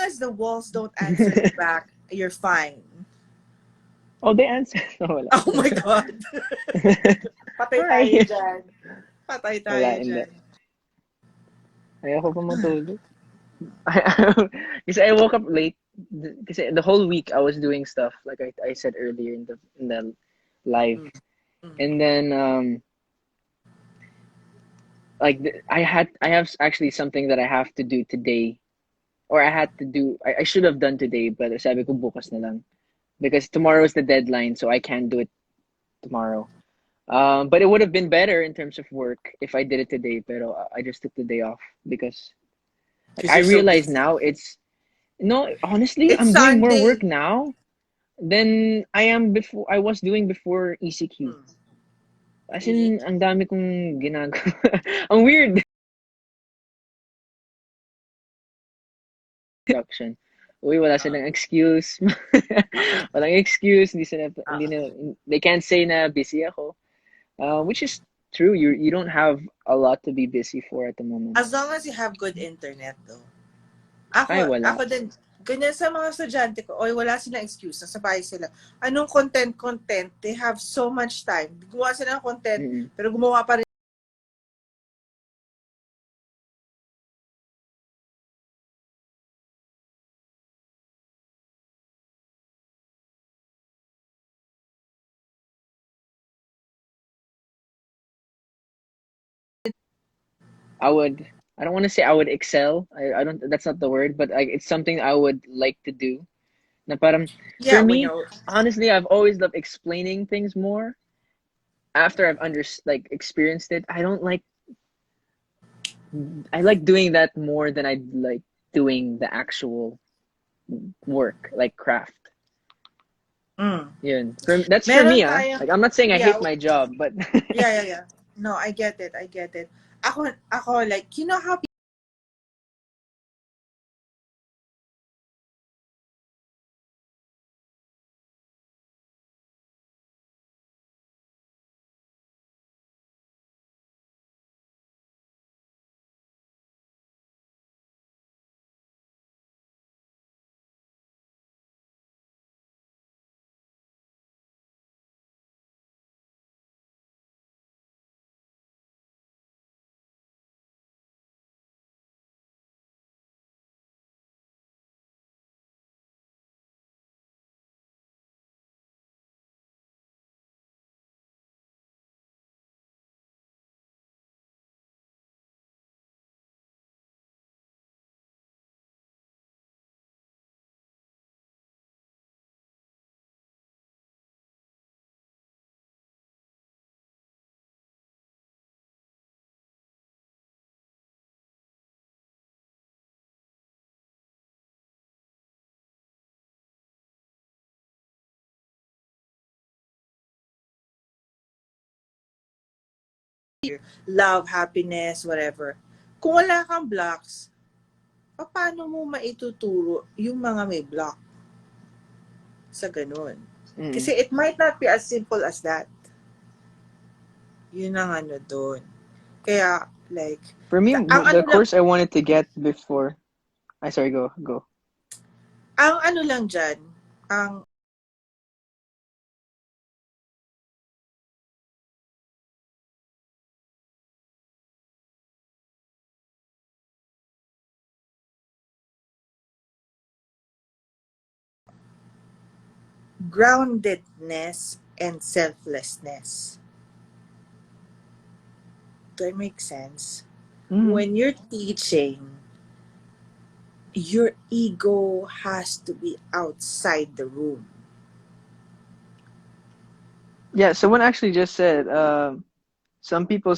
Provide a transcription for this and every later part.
as the walls don't answer you back, you're fine. Oh, they answer. No, wala. Oh my God. Patay tayo Hi. dyan. Patay tayo Wala, hindi. dyan. Ayoko pa matulog. Because I woke up late. Because the whole week I was doing stuff like I said earlier in the live, Mm, mm. and then I have actually something that I have to do today, or I should have done today, but sabi ko bukas na lang because tomorrow is the deadline, so I can't do it tomorrow. But it would have been better in terms of work if I did it today, but I just took the day off because like Because I you're so realize busy. now it's no, honestly, It's I'm doing more work Sunday. now than I was doing before ECQ. Mm. As Really? in, ang dami kong ginagawa. Ang weird. Production. Uy, wala Uh, silang excuse. uh, Walang excuse. Hindi uh. na, they can't say na busy ako. Which is true. You don't have a lot to be busy for at the moment. As long as you have good internet, though. Ay, Ako wala. din, ganyan sa mga estudyante ko, oy, wala silang excuse, nasa bahay sila. Anong content? They have so much time. Gumawa sila ng content, Mm-mm. pero gumawa pa rin. I would, I don't want to say I would excel. I don't, that's not the word, but it's something I would like to do. Na parang, for Yeah, when me, you're, honestly, I've always loved explaining things more after I've experienced it. I like doing that more than I like doing the actual work, like craft. mm. That's for me, Meron ah. tayong, Like I'm not saying I yeah, hate my job, but yeah. No, I get it. Ako, like, you know how love, happiness, whatever. Kung wala kang blocks, paano mo maituturo yung mga may block sa ganun? mm. Kasi it might not be as simple as that. Yun ang ano doon. Kaya, like, For me, ang the ano lang, course I wanted to get before. I sorry, go. ang ano lang dyan, ang groundedness and selflessness. Do I make sense? Mm. When you're teaching, your ego has to be outside the room. Yeah, someone actually just said, some people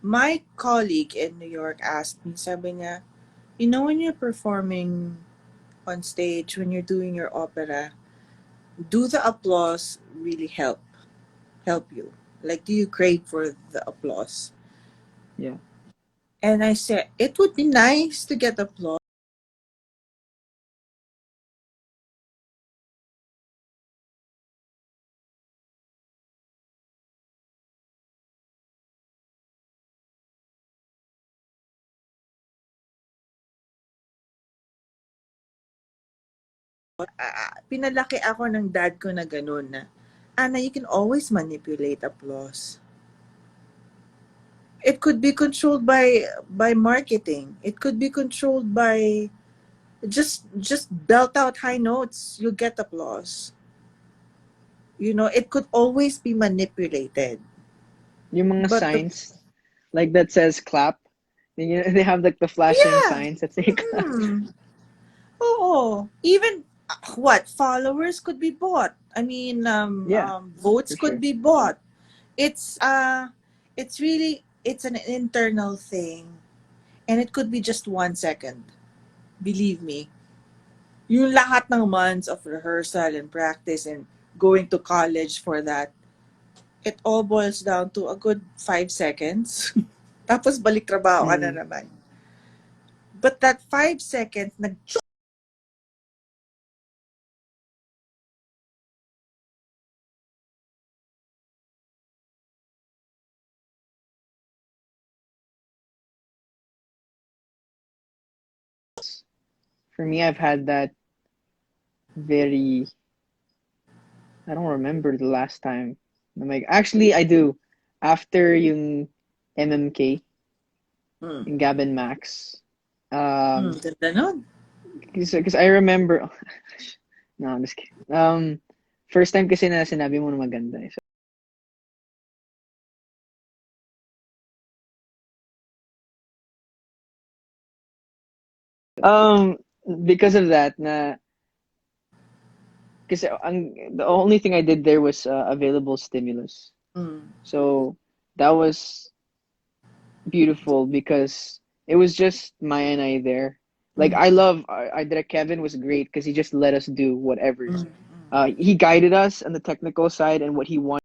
My colleague in New York asked me, sabi niya, when you're performing on stage, when you're doing your opera, do the applause really help you? Like, do you crave for the applause? Yeah. And I said, it would be nice to get applause. Pinalaki ako ng dad ko na ganun na, Anna, you can always manipulate applause. It could be controlled by marketing. It could be controlled by just belt out high notes, you'll get applause. It could always be manipulated. Yung mga But signs, like that says clap. They have like the flashing yeah. signs that say clap. Oo. Even what followers could be bought. I mean, Yeah, votes for could sure. be bought. It's really it's an internal thing, and it could be just 1 second. Believe me, yung lahat ng months of rehearsal and practice and going to college for that, it all boils down to a good 5 seconds. Tapos balik trabaho ka na Mm. naman. But that 5 seconds, For me, I've had that very. I don't remember the last time. I'm like, actually, I do. After yung MMK, mm, yung Gavin Max. Um, ganda nun. because I remember. No, I'm just kidding. First time kasi na sinabi mo na maganda. Eh. Um, because of that, na kasi the only thing I did there was available stimulus. Mm. So that was beautiful because it was just Maya and I there. Like Mm. I love I direct Kevin was great because he just let us do whatever. Mm. He guided us on the technical side and what he wanted.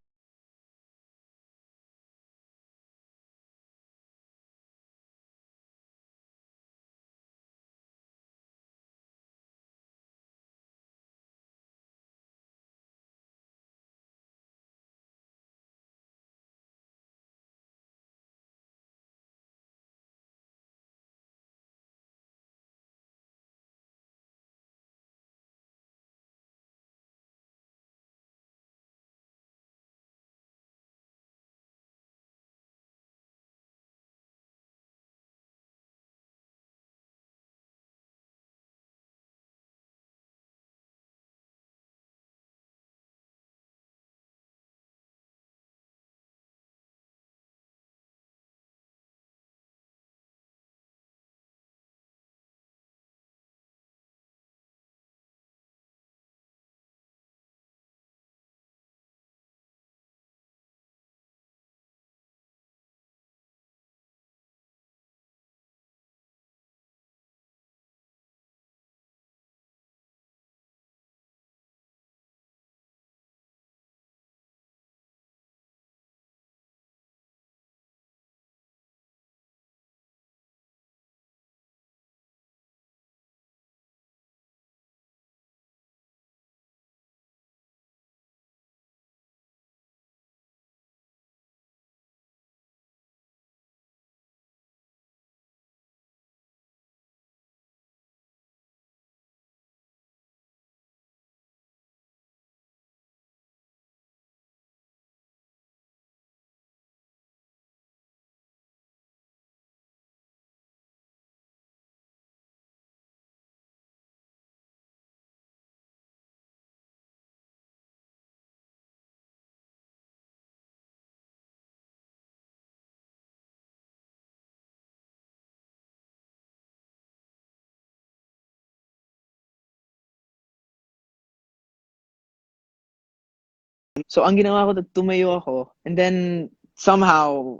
So ang ginawa ko, tumayo ako, and then somehow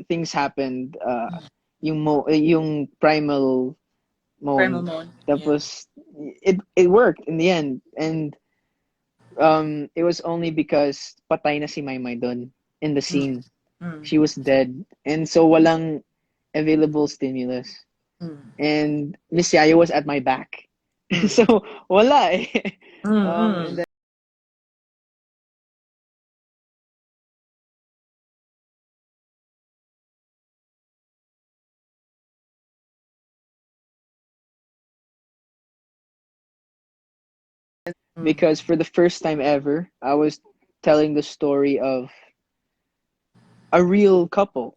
things happened. Yung primal Primal moan. mode. Yeah. Tapos it worked in the end, and it was only because patay na si Maymay dun in the Mm. scene. Mm. She was dead, and so walang available stimulus. Mm. And Miss Yaya was at my back. Mm. So wala eh. Mm. And Mm. then Mm. because for the first time ever, I was telling the story of a real couple.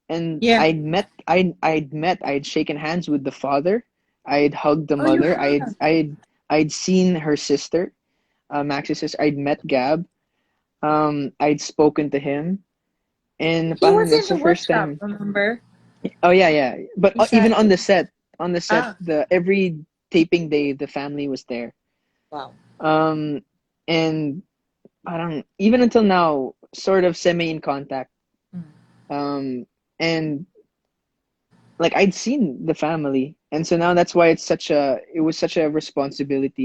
And Yeah. I'd shaken hands with the father. I'd hugged the Oh, you mother. have. I'd seen her sister, Max's sister. I'd met Gab. I'd spoken to him, and He parang was in that's the the first workshop, time. remember? Oh yeah, yeah. But He even sang. on the set, Ah, the every taping day, the family was there. wow. Um, and parang even until now, sort of semi in contact. Mm. And like I'd seen the family, and so now that's why it was such a responsibility,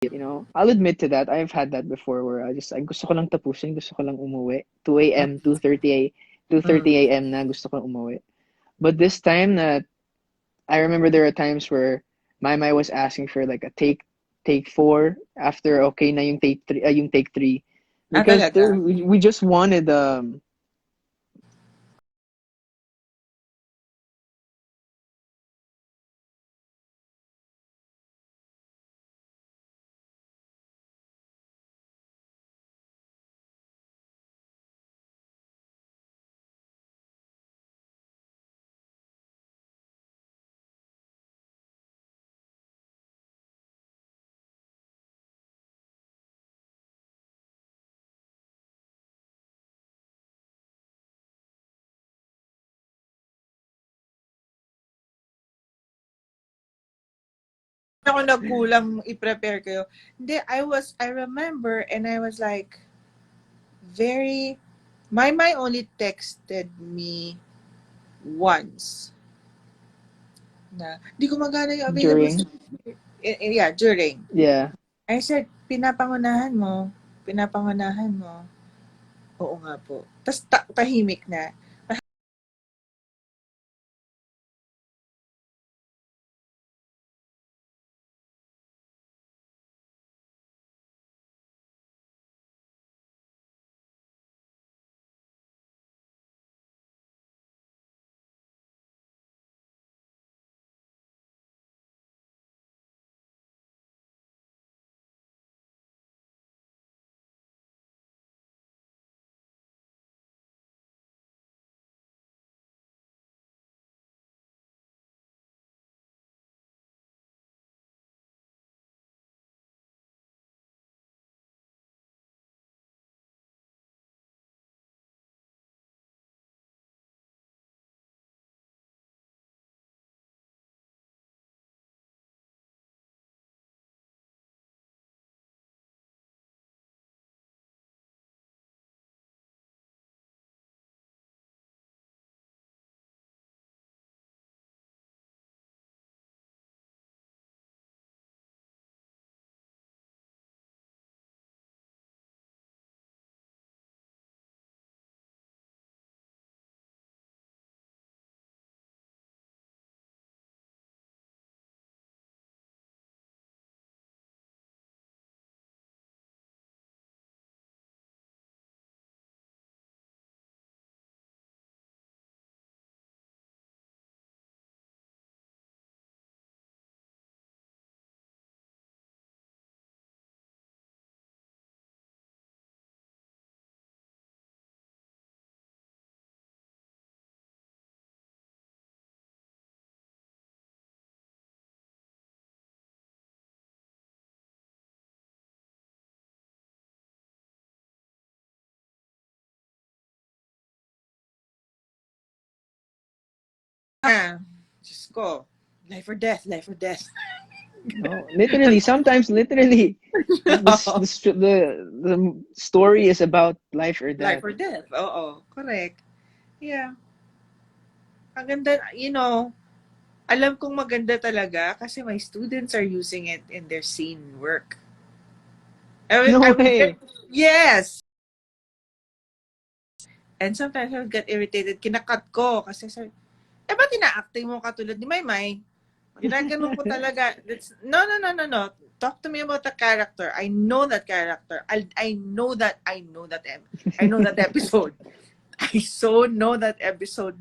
you know. I'll admit to that. I've had that before where I gusto ko lang tapusin, gusto ko lang umuwi. 2 a.m., 2:30 Mm. a.m. na gusto ko umuwi. But this time that I remember there are times where my was asking for like a take four after okay na yung take three Ah, because talaga? we just wanted Ako nagkulang i-prepare kayo. Hindi, I remember and I was like, very, my only texted me once na, di gumagana yung available during yeah, during. yeah. I said, pinapangunahan mo. Pinapangunahan mo. Oo nga po. Tapos tahimik na. Diyos ko. Life or death, life or death. No, literally, sometimes literally, the story is about life or Life death. or death. Oo, correct. Yeah. Ang ganda, alam kong maganda talaga kasi my students are using it in their scene work. No I would way. yes! And sometimes I would get irritated. Kinakat ko kasi sabi, ba't ina-acting mo katulad ni Maymay? Ginaganon ko talaga. No, no, no, no, no. Talk to me about the character. I know that character. I know that. I know that episode. I so know that episode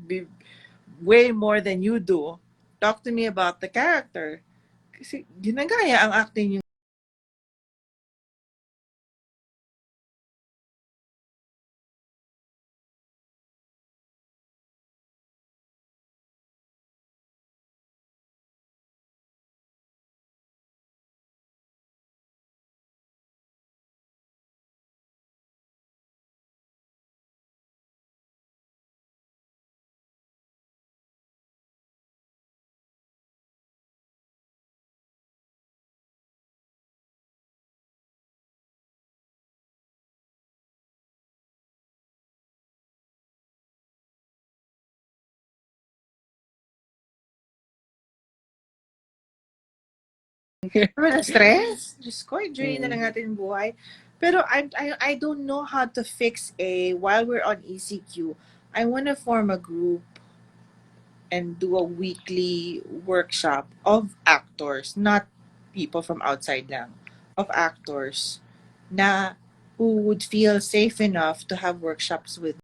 way more than you do. Talk to me about the character. Kasi ginagaya ang acting yung stress. Diyos ko, enjoy na Mm. lang natin yung buhay. Pero I don't know how to fix while we're on ECQ, I want to form a group and do a weekly workshop of actors, not people from outside lang, of actors na who would feel safe enough to have workshops with.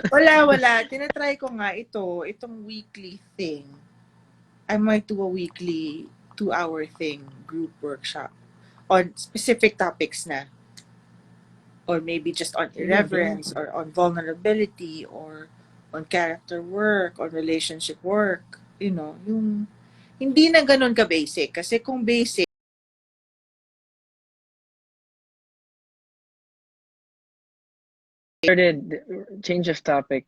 Wala. Tinatry ko nga itong weekly thing. I might do a weekly 2-hour thing, group workshop on specific topics na. Or maybe just on Sige, go. irreverence or on vulnerability or on character work or relationship work. Yung hindi na ganun ka-basic. Kasi kung basic, Started change of topic.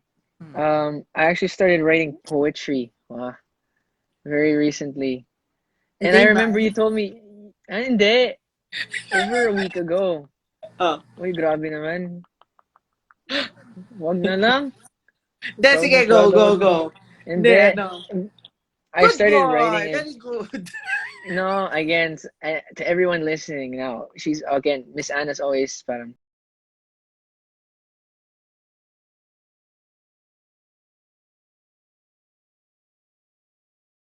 I actually started writing poetry. Wow, very recently. And I today ba? remember you told me, hindi, over a week ago. Oh. Uy, grabe naman. Wag na lang. Then, sige, Sobrang go, proud ako go, dun. go. Hindi, Hindi. I Good started writing boy! it. Very good. No, again, to everyone listening now, she's, again, Miss Anna's always parang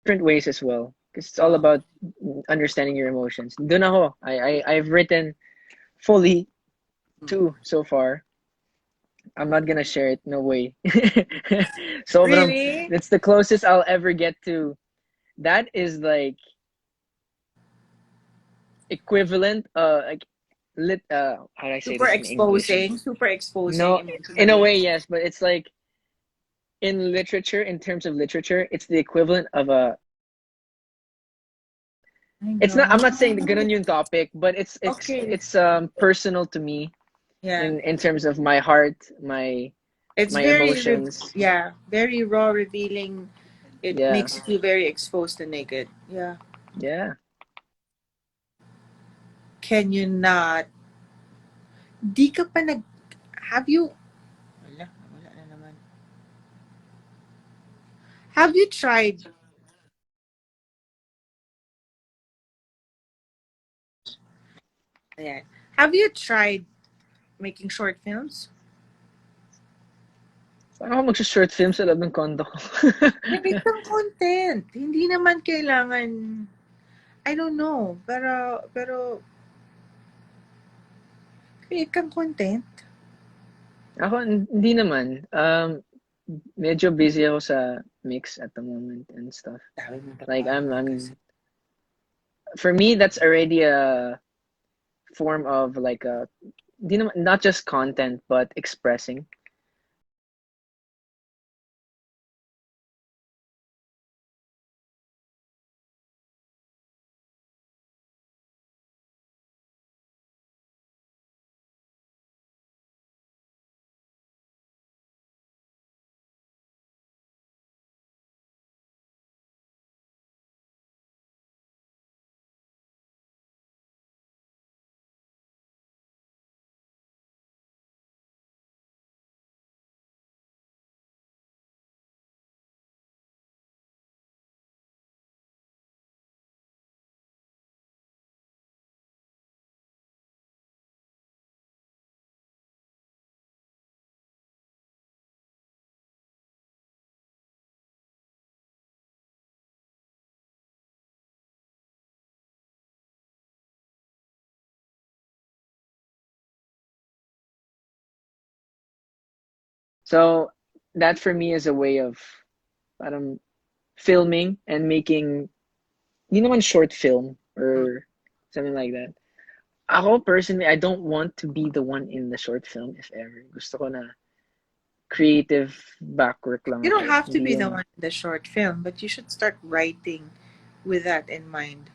different ways as well. Because it's all Oh. about understanding your emotions. Dun ako. I've written fully two so far. I'm not gonna share it. No way. Sobrang, Really? that's the closest I'll ever get to. That is like equivalent, like how do I say Super this in English? exposing. Super exposing No, in a emotionally. way, yes, but it's like in literature, in terms of literature, it's the equivalent of a. I It's not. I'm not saying know. ganun yung topic, but Okay. it's personal to me Yeah. in terms of my heart, It's my very, emotions. very raw, revealing. It Yeah, makes you very exposed and naked. Yeah. yeah. Can you not? Di ka pa nag... Have you... Wala na naman. Have you tried? Yeah. Have you tried making short films? Paano ako mag-short film sa loob ng condo ko? Make ng content. Hindi naman kailangan, I don't know, pero create kang content. Ako, hindi naman. Medyo busy ako sa mix at the moment and stuff. Dami mong Like, trabaho kasi. for me, that's already a form of like hindi naman, not just content, but expressing. So that for me is a way of parang filming and making, hindi naman short film or something like that. Ako personally, I don't want to be the one in the short film if ever. Gusto ko na creative backwork lang You don't ako. have to Hindi be the yung one in the short film, but you should start writing with that in mind.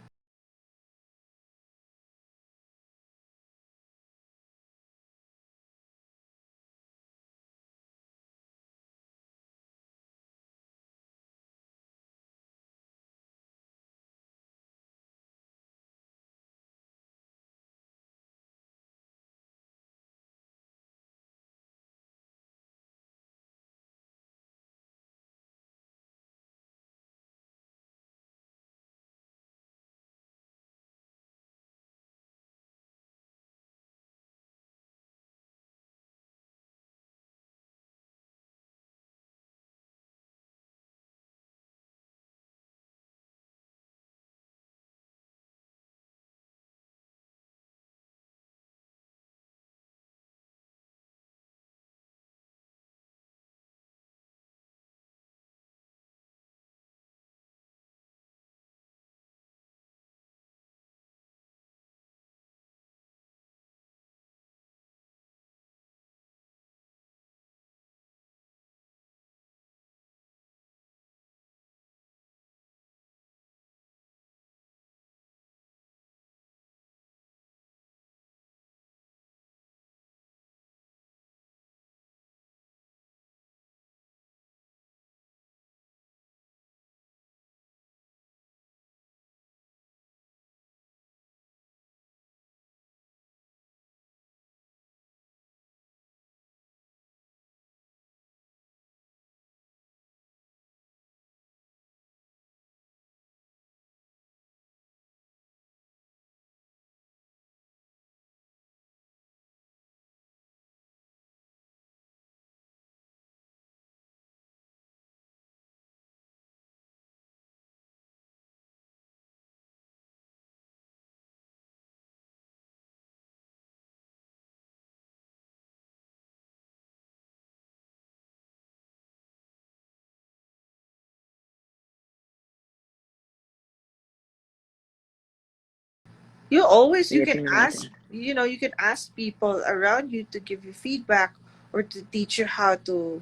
You sige, can tingnan ask, natin. you can ask people around you to give you feedback or to teach you how to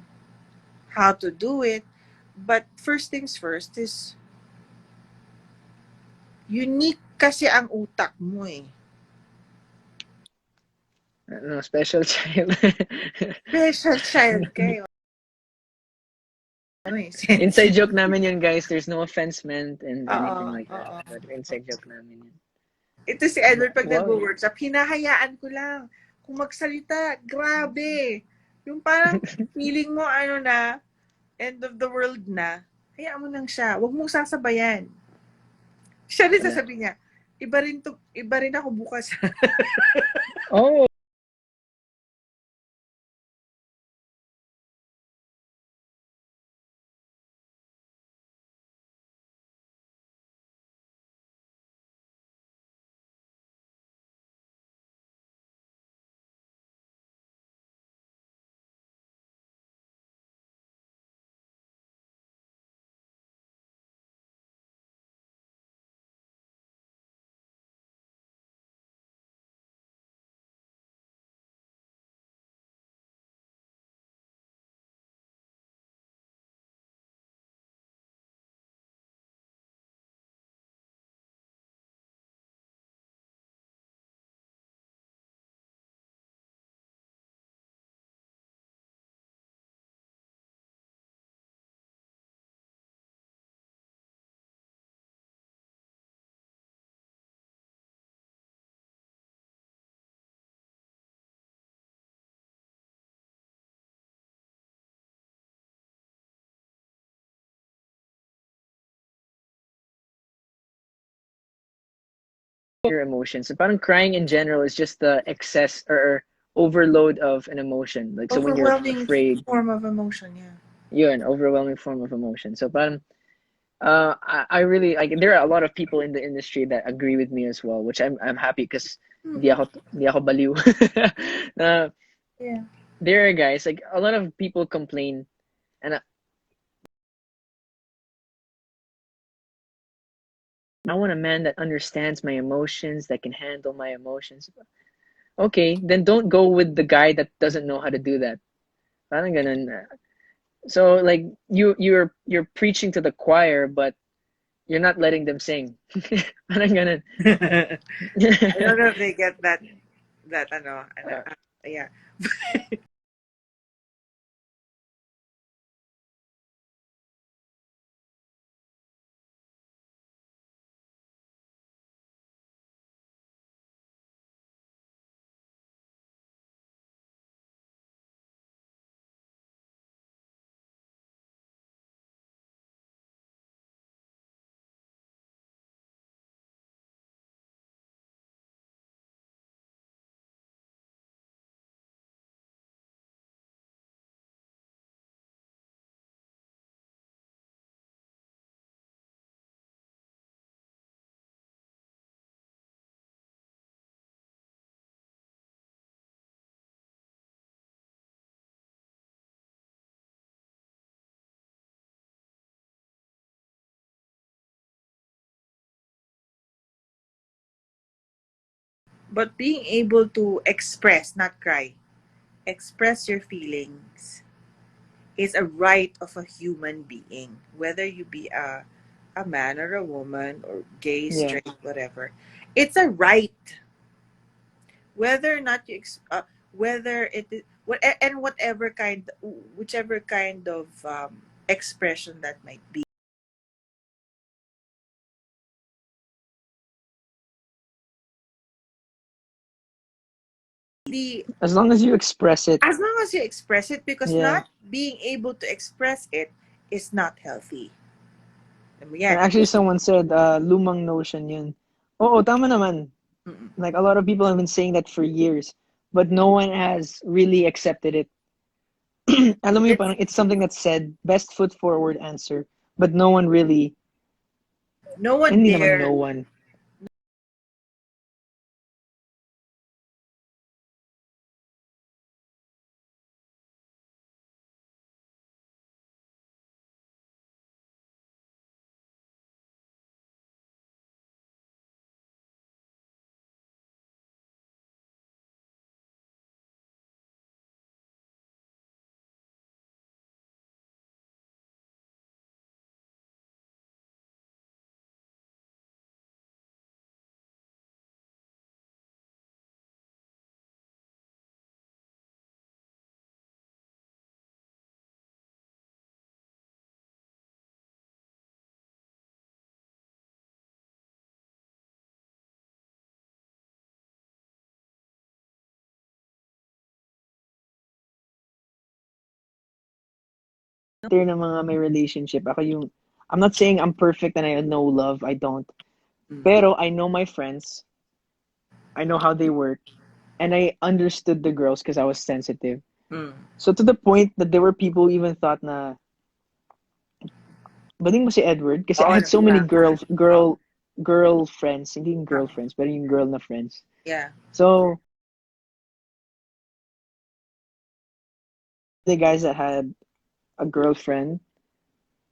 do it. But first things first is unique kasi ang utak mo eh. No, special child. Special child kayo. Ano eh, Inside sensitive. joke namin yun, guys. There's no offense meant and Oo, anything like that. oo. But inside joke namin yun. Ito si Edward pag Wow. nag-workshop, hinahayaan ko lang. Kung magsalita, grabe. Yung parang feeling mo ano na, end of the world na. Hayaan mo lang siya. Huwag mong sasabayan. Siya rin Wala. sasabihin niya, iba rin ako bukas. Oh, your emotions. So parang crying in general is just the excess or overload of an emotion. Like so when you're Overwhelming afraid, form of emotion, yeah. you're an overwhelming form of emotion. So parang I really like there are a lot of people in the industry that agree with me as well, which I'm happy because Mm-mm. hindi ako baliw. uh, Yeah. there are guys like a lot of people complain and I want a man that understands my emotions, that can handle my emotions. Okay, then don't go with the guy that doesn't know how to do that. Parang ganun. So like you're preaching to the choir, but you're not letting them sing. Parang ganun. I don't know if they get that yeah. But being able to express, not cry, express your feelings is a right of a human being, whether you be a man or a woman or gay, Yeah. straight, whatever. It's a right, whether or not whether it is what and whatever kind, whichever kind of expression that might be. The As long as you express it. As long as you express it, because Yeah. not being able to express it is not healthy. Alam mo And yan. actually someone said lumang notion yun. Oo, tama naman. Mm-mm. Like a lot of people have been saying that for years, but no one has really accepted it. Alam mo yung It's parang it's something that's said, best foot forward answer, but no one really, no one hindi naman dare no one. After ng mga may relationship, ako yung I'm not saying I'm perfect and I know love. I don't. Mm. Pero I know my friends. I know how they work. And I understood the girls because I was sensitive. Mm. So to the point that there were people who even thought na, baling mo si Edward? Kasi I Oh, had so many yeah. Oh, girl friends. Hindi yung oh, girlfriends, pero yung girl na friends. yeah. So, the guys that had a girlfriend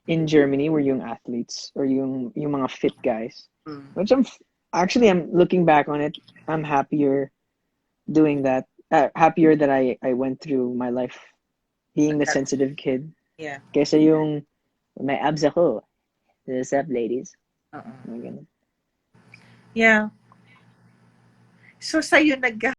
in Germany were yung athletes or yung mga fit guys. Mm. Which actually I'm looking back on it, I'm happier doing that. Happier that I went through my life being the That's, sensitive kid. yeah. Kaysa yung may abs ako. What's up, ladies? Uh-uh. Mga ganun. Yeah. So, sa'yo nag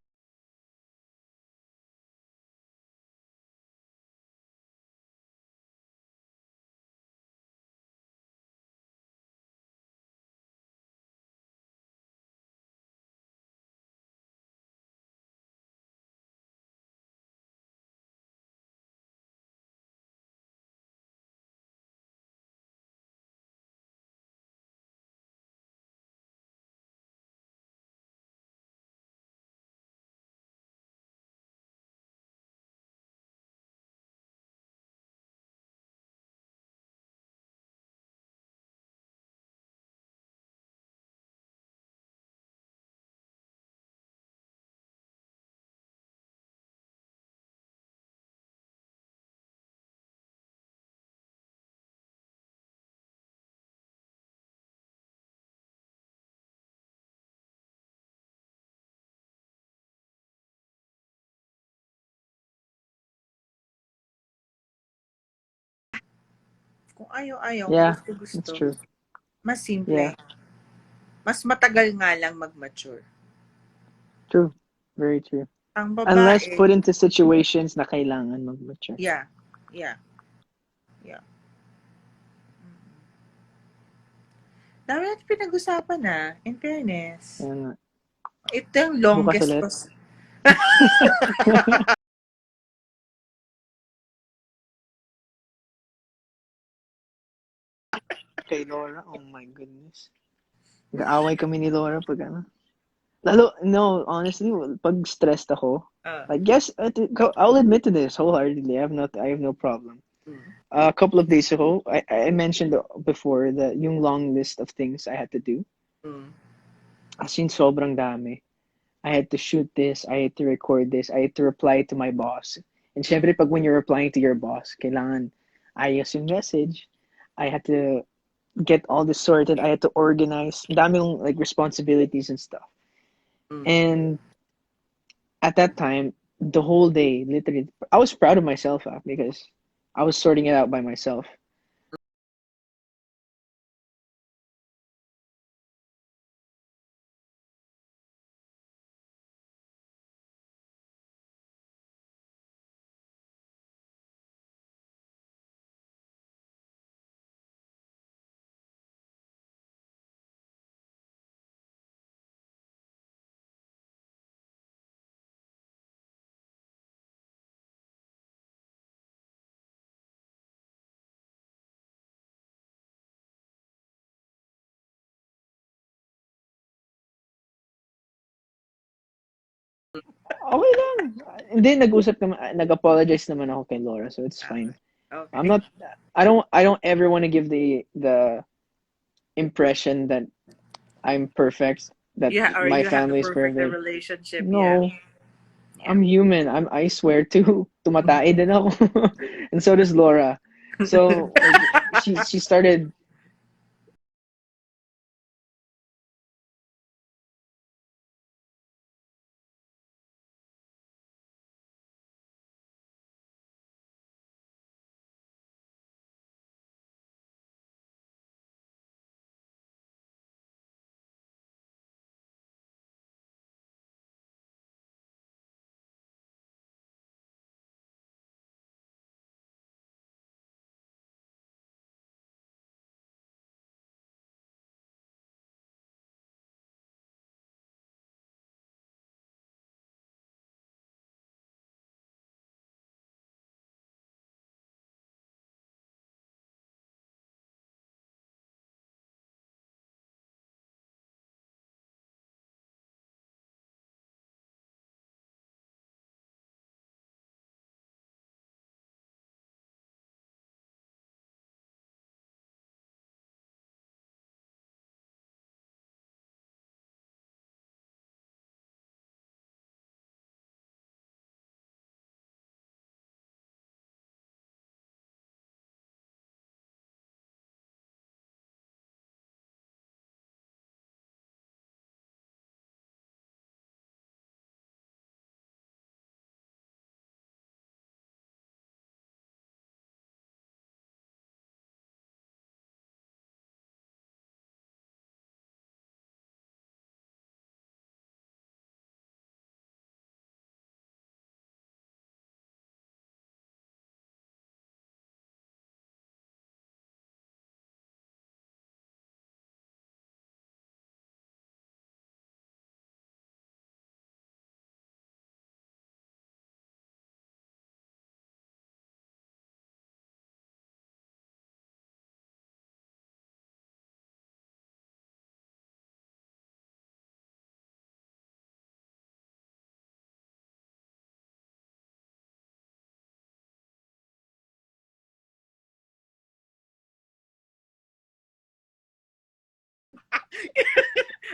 kung ayaw-ayaw mo, Yeah, that's gusto-gusto, true. mas simple. Yeah, Mas matagal nga lang mag-mature. true. Very true. Ang Unless babae, put into situations na kailangan mag-mature. yeah, yeah, yeah. Dami natin pinag-usapan na, in fairness. Kaya nga. Ito yung Bukas longest ulit. was Kay Laura, oh my goodness. Nag-aaway kami ni Laura pag ano. Lalo, no, honestly, pag stressed ako, uh, like, yes, I'll admit to this wholeheartedly. I have no problem. mm, A couple of days ago, I mentioned before that yung long list of things I had to do. mm, As in, sobrang dami. I had to shoot this, I had to record this, I had to reply to my boss. And syempre, pag when you're replying to your boss, kailangan ayos yung message. I had to get all this sorted. I had to organize. Dami yung like responsibilities and stuff. mm. And at that time, the whole day, literally, I was proud of myself because I was sorting it out by myself. Okay lang. Hindi, nag-apologize naman ako kay Laura, so it's fine. I'm Okay. not, I don't ever want to give the impression that I'm perfect, that Yeah, or my you have the family is perfect perfect. relationship. Yeah. No, Yeah. I'm human. I swear to tumatay din ako. And so does Laura. So like she started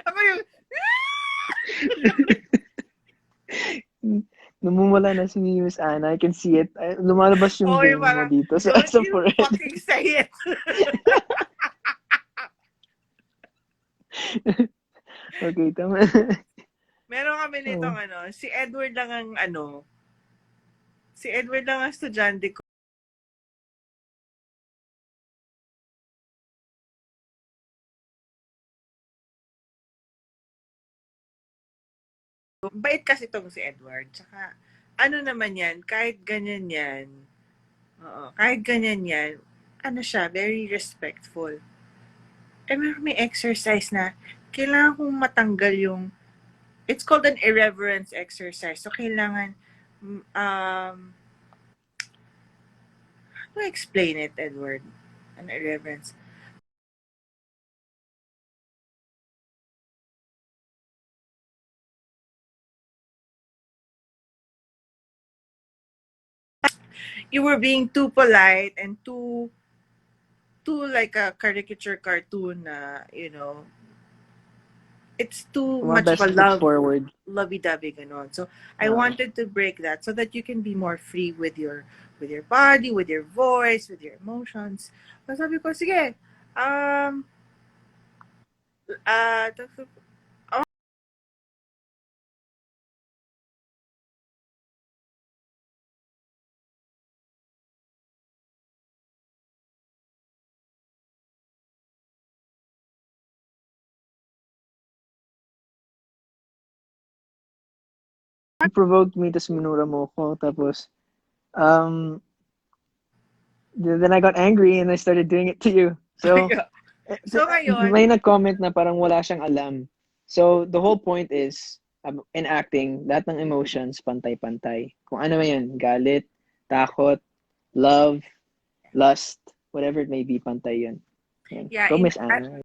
Ako yung, Namumula na si Miss Anna. I can see it. Lumalabas yung oh, yung vein mo parang, dito don't sa you forehead. fucking say it. Okay, tama. Meron kami nitong Oh. si Edward lang ang si Edward lang ang estudyante ko. Bait kasi tong si Edward. Tsaka, ano naman yan, kahit ganyan yan, oo, kahit ganyan yan, ano siya, very respectful. Eh, meron may exercise na, kailangan kong matanggal yung, it's called an irreverence exercise. So, kailangan, how do I explain it, Edward? An irreverence. You were being too polite and too like a caricature cartoon na, it's too My much of a best foot forward. lovey-dovey ganon. So I Uh, wanted to break that so that you can be more free with your body, with your voice, with your emotions. So sabi ko, sige, um, uh, you provoked me, tapos minura mo ko. Tapos, um, then I got angry and I started doing it to you. So, so ngayon, may nag-comment na parang wala siyang alam. So, the whole point is, in acting, lahat ng emotions, pantay-pantay. Kung ano man yan, galit, takot, love, lust, whatever it may be, pantay yun. Yan. yeah, Go, Miss Anna.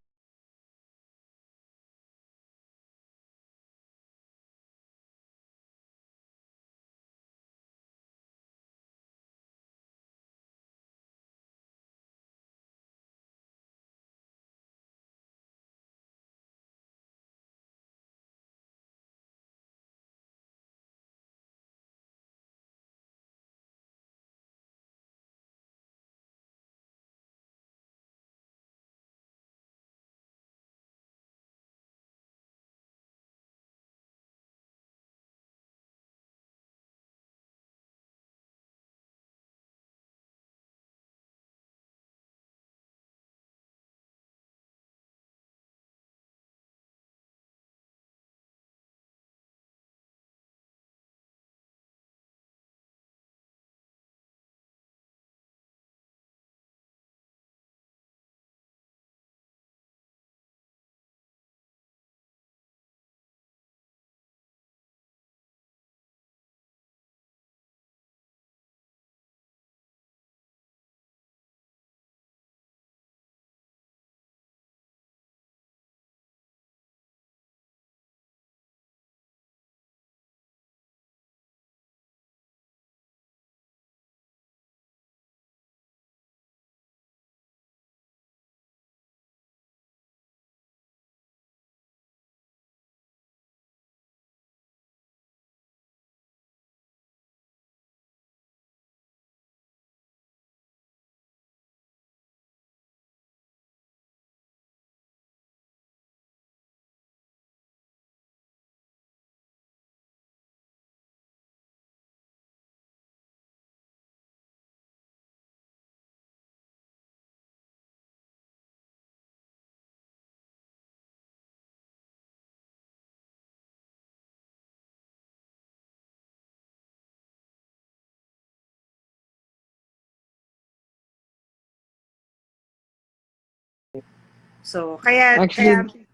so kaya, Actually,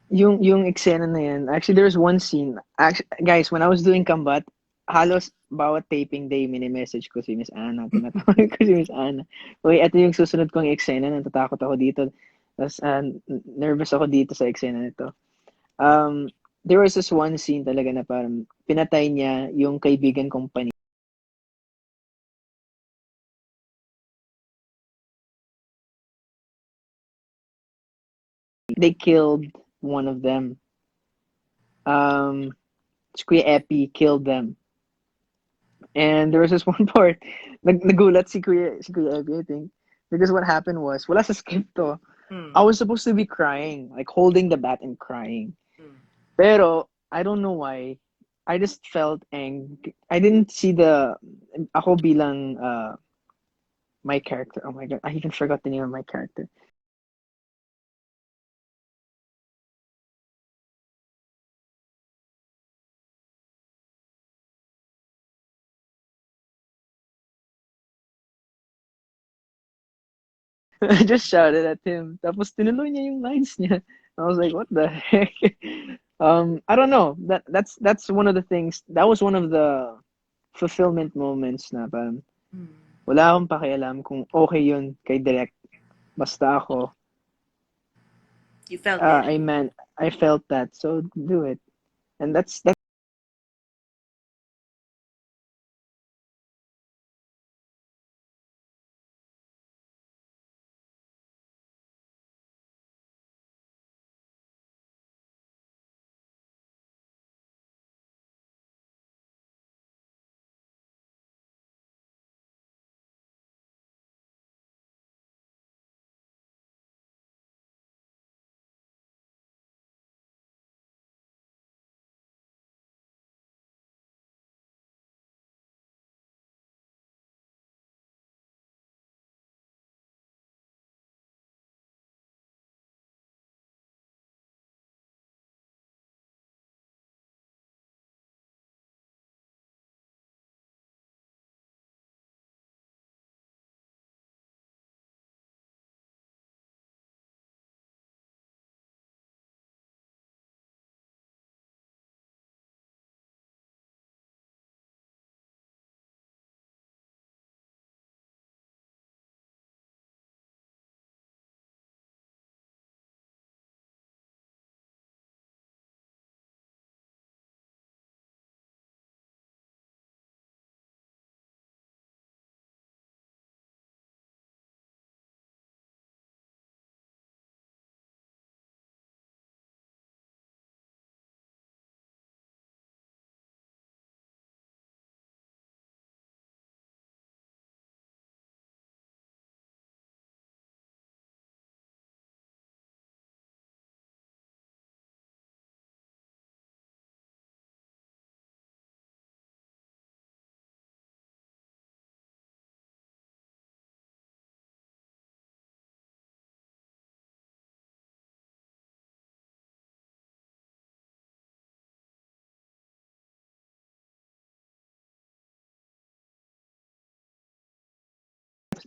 yung eksena na yan, actually, there's one scene. Actually, guys, when I was doing Kambat, halos bawat taping day, mini-message ko si Miss Anna. Tinatawag ko si Miss Anna. Uy, ito yung susunod kong eksena. Natatakot ako dito. Tapos, nervous ako dito sa eksena nito. There was this one scene talaga na parang pinatay niya yung kaibigan kong they killed one of them. Si Kuya Epi killed them. And there was this one part, nagulat si Kuya Epi, I think. Because what happened was, wala sa script to. Mm. I was supposed to be crying, like holding the bat and crying. Mm. Pero, I don't know why. I just felt angry. I didn't see ako bilang, my character. Oh my God, I even forgot the name of my character. I just shouted at him. Tapos tinuloy niya yung lines niya. I was like, what the heck? I don't know. That's one of the things. That was one of the fulfillment moments na parang Mm. wala akong pakialam kung okay yun kay Direk. Basta ako, You felt it. I felt that. So do it. And that's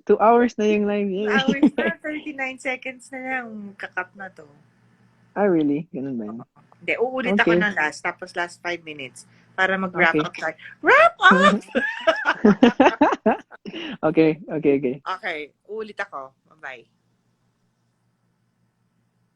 2 hours na yung live. 2 Yay! hours na, 39 seconds na lang. Kakat na to. Really? Ganun ba yun? Hindi, uulit ako Okay. ng last, tapos last 5 minutes para mag-wrap Okay. up tayo. Wrap up! Okay. Okay, uulit ako. Bye.